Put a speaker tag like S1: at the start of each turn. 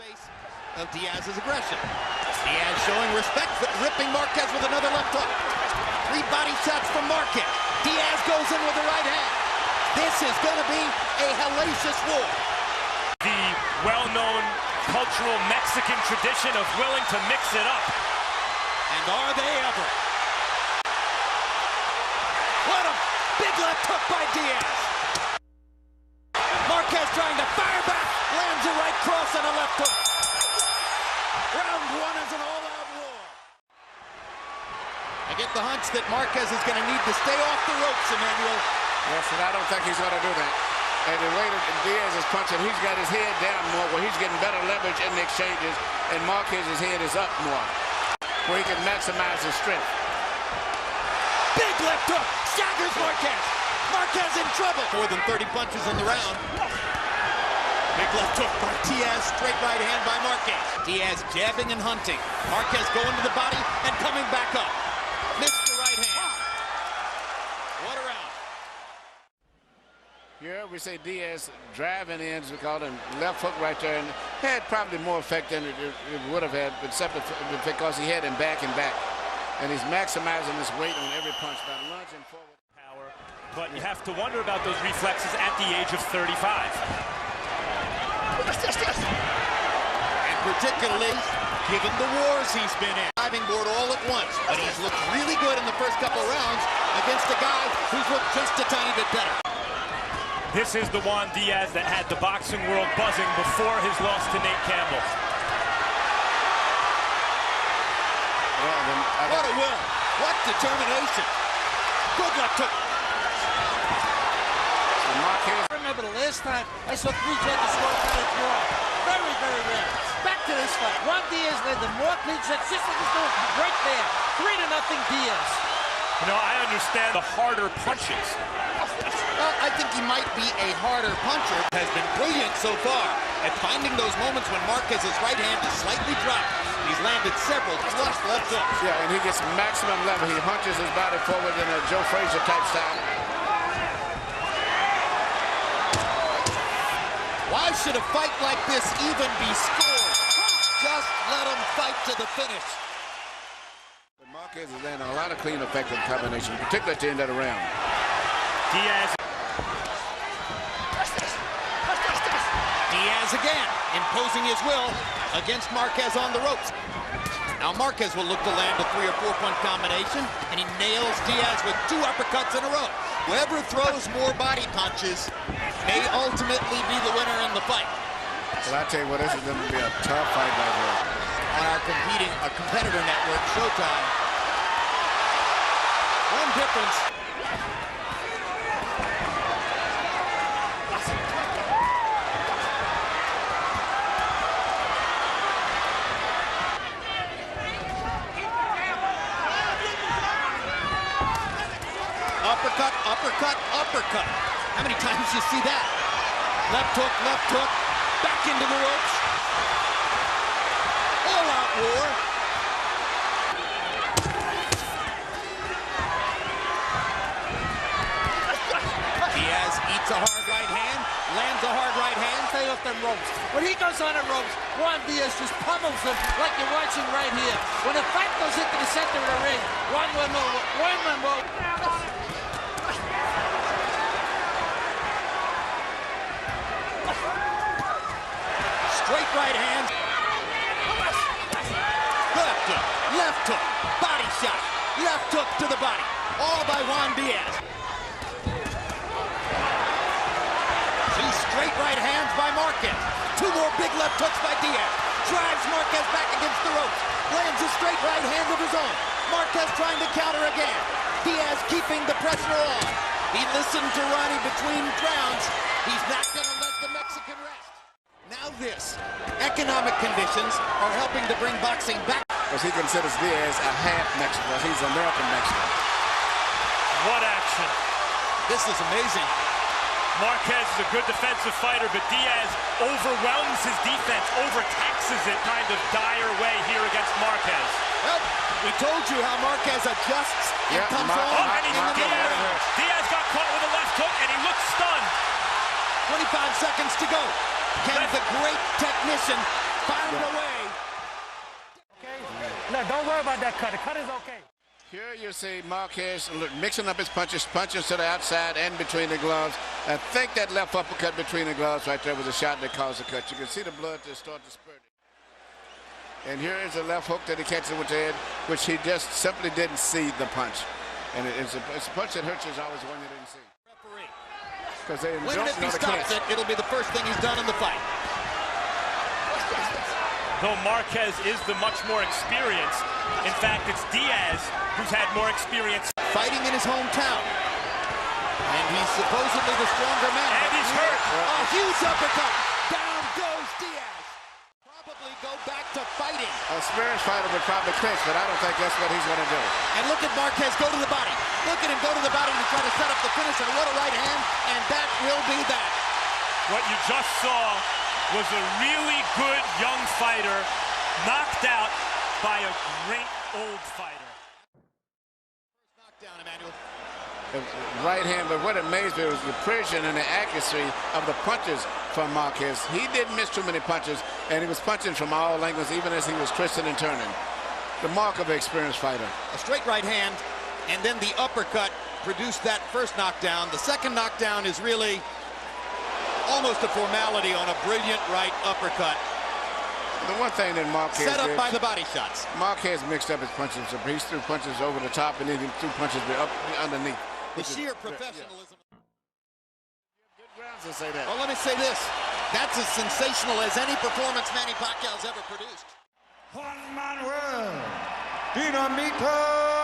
S1: face of Diaz's aggression. Diaz showing respect, ripping Marquez with another left hook. 3 body shots from Marquez. Diaz goes in with the right hand. This is going to be a hellacious war.
S2: The well-known cultural Mexican tradition of willing to mix it up.
S1: And are they ever? What a big left hook by Diaz. Marquez trying to fire back, lands a right cross and a left hook. Round 1 is an all-out war. I get the hunch that Marquez is going to need to stay off the ropes, Emmanuel.
S3: Yes, and I don't think he's going to do that. And the way that Diaz is punching, he's got his head down more, where he's getting better leverage in the exchanges, and Marquez's head is up more, where he can maximize his strength.
S1: Big left hook, staggers Marquez. Marquez in trouble. More than 30 punches in the round. Big left hook by Diaz, straight right hand by Marquez. Diaz jabbing and hunting. Marquez going to the body and coming back up. Missed the right hand. What a round.
S3: Here we say Diaz driving in, as we call it, left hook right there, and had probably more effect than it would have had, except because he had him back and back. And he's maximizing his weight on every punch by lunging forward.
S2: Power, but you have to wonder about those reflexes at the age of 35.
S1: And particularly, given the wars he's been in. Diving board all at once, but he's looked really good in the first couple rounds against a guy who's looked just a tiny bit better.
S2: This is the Juan Diaz that had the boxing world buzzing before his loss to Nate Campbell.
S1: What a will. What determination. Good left hook.
S4: I remember the last time I saw 3 judges score out of draw. Very, very rare. Back to this fight. Juan Diaz led the more clean shots. Just like he's doing right there. 3-0 Diaz.
S2: You know, I understand the harder punches.
S1: Well, I think he might be a harder puncher. Has been brilliant so far at finding those moments when Marquez's right hand is slightly dropped. He's landed several flush left hooks.
S3: Yeah, and he gets maximum level. He hunches his body forward in a Joe Frazier type style.
S1: Why should a fight like this even be scored? Just let him fight to the finish.
S3: But Marquez is landing a lot of clean, effective combinations, particularly at the end of the round.
S1: Diaz again, imposing his will against Marquez on the ropes. Now Marquez will look to land a 3 or 4 punch combination, and he nails Diaz with 2 uppercuts in a row. Whoever throws more body punches may ultimately be the winner in the fight.
S3: Well, I tell you what, this is going to be a tough fight right here.
S1: On our competitor network, Showtime. One difference. Uppercut, uppercut, uppercut. How many times do you see that? Left hook, back into the ropes. All-out war. Diaz eats a hard right hand, lands a hard right hand.
S4: Stay off them ropes. When he goes on the ropes, Juan Diaz just pummels him like you're watching right here. When the fight goes into the center of the ring, Juan Manuel.
S1: Straight right hand. Left hook, body shot, left hook to the body. All by Juan Diaz. 2 straight right hands by Marquez. 2 more big left hooks by Diaz. Drives Marquez back against the ropes. Lands a straight right hand of his own. Marquez trying to counter again. Diaz keeping the pressure on. He listened to Ronnie between rounds. He's not going to let the Mexican rest. Now this. Economic conditions are helping to bring boxing back.
S3: Because he considers Diaz a half Mexican. He's American Mexican.
S2: What action.
S1: This is amazing.
S2: Marquez is a good defensive fighter, but Diaz overwhelms his defense, overtaxes it kind of dire way here against Marquez.
S1: Well, we told you how Marquez adjusts and comes on.
S2: And Diaz got caught with a left hook, and he looks stunned.
S1: 25 seconds to go. Can the great technician found a way.
S5: Okay? No, don't worry about that cut. The cut is okay.
S3: Here you see Marquez mixing up his punches to the outside and between the gloves. I think that left uppercut between the gloves right there was a shot that caused the cut. You can see the blood just start to spurt. And here is a left hook that he catches with the head, which he just simply didn't see the punch. And it's a punch that hurts is always one you didn't see. Because they
S1: When if he stops it, it'll be the first thing he's done in the fight.
S2: Though Marquez is the much more experienced. In fact, it's Diaz who's had more experience.
S1: Fighting in his hometown. And he's supposedly the stronger man.
S2: And he's hurt.
S1: A huge uppercut. Down goes Diaz. Probably go back to fighting.
S3: A experienced fighter would probably clinch, but I don't think that's what he's going to do.
S1: And look at Marquez go to the body. Look at him go to the body to try to set up the finish. And what a right hand. And that will be that.
S2: What you just saw was a really good young fighter knocked out by a great old fighter.
S1: Knockdown, Emmanuel.
S3: Right hand, but what amazed me was the precision and the accuracy of the punches from Marquez. He didn't miss too many punches, and he was punching from all angles, even as he was twisting and turning. The mark of an experienced fighter.
S1: A straight right hand, and then the uppercut produced that first knockdown. The second knockdown is really almost a formality on a brilliant right uppercut.
S3: The one thing that Marquez
S1: set up
S3: did,
S1: by the body shots.
S3: Marquez mixed up his punches. So he threw punches over the top, and then he threw punches up underneath.
S1: The sheer professionalism.
S3: Good grounds to say that.
S1: Well, let me say this. That's as sensational as any performance Manny Pacquiao's ever produced.
S6: Juan Manuel Dinamita